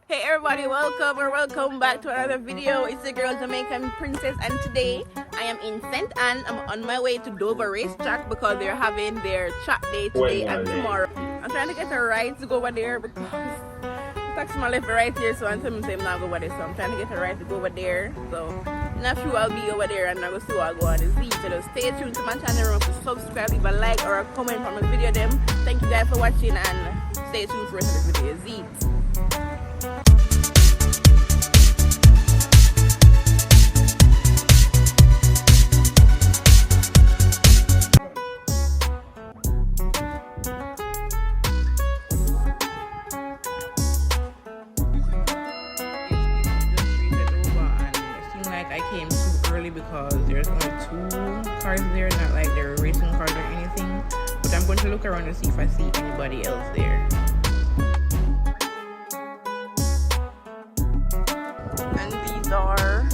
Hey everybody, welcome back to another video. It's your girl Jamaican Princess, and today I am in St. Anne. I'm on my way to Dover Racetrack because they're having their track day today and tomorrow. I'm trying to get a ride to go over there because the taxi man left right here, so I'm telling him not go over there. So I'm trying to get a ride to go over there. So in a few I'll be over there and I'll see what I'll go on the Z. So stay tuned to my channel. Remember to subscribe, leave a like or a comment from the video them. Thank you guys for watching and stay tuned for the rest of the video. Z. I came too early because there's only 2 cars there, not like they're racing cars or anything. But I'm going to look around and see if I see anybody else there. And these are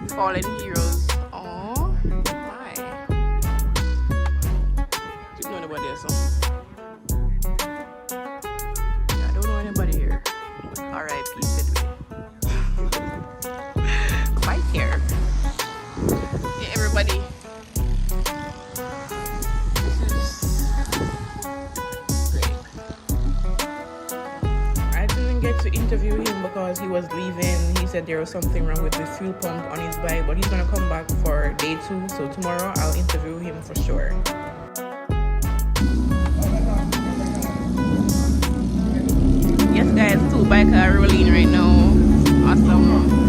fallen heroes. Oh my! There's no nobody else. Yeah, I don't know anybody here. R.I.P. said we. Here. Yeah, everybody. This is great. I didn't get to interview him because he was leaving. He said there was something wrong with the fuel pump on his bike, but he's gonna come back for day 2. So tomorrow I'll interview him for sure. Yes, guys, 2 bikes are rolling right now. Awesome.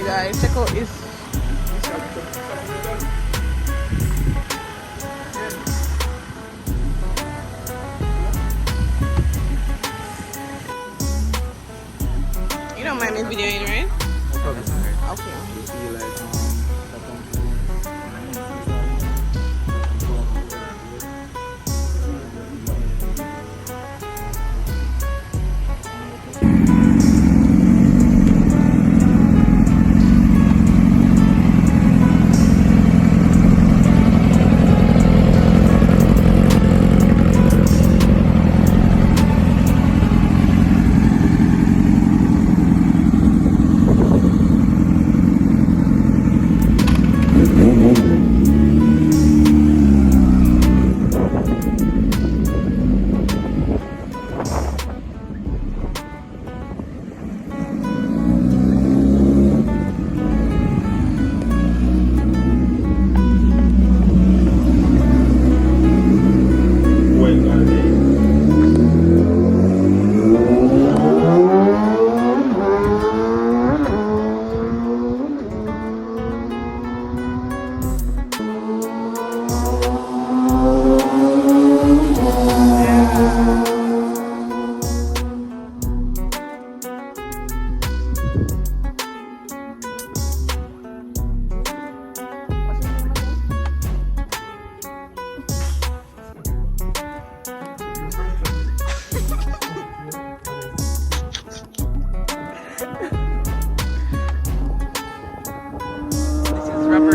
Guys, check out this. You don't mind this video, right? Okay.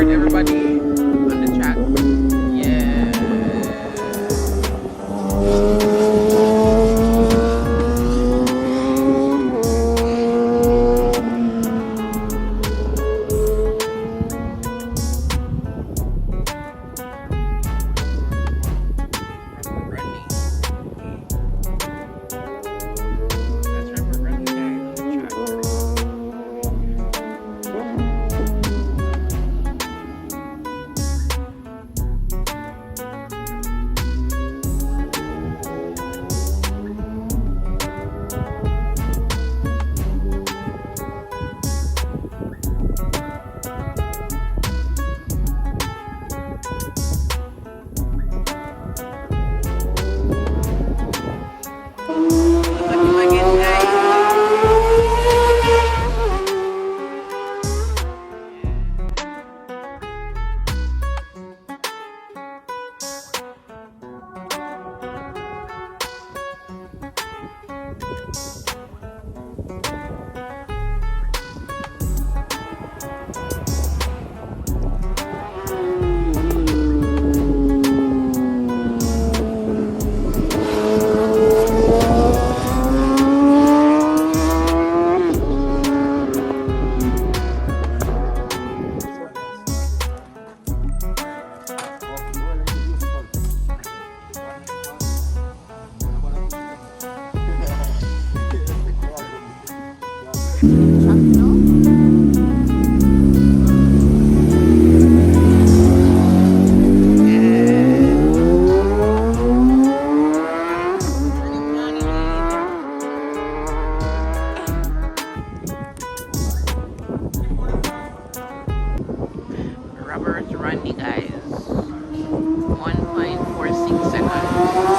Everybody on the track. Yeah. Track, you know? Robert's Randy, guys. 1.46 seconds.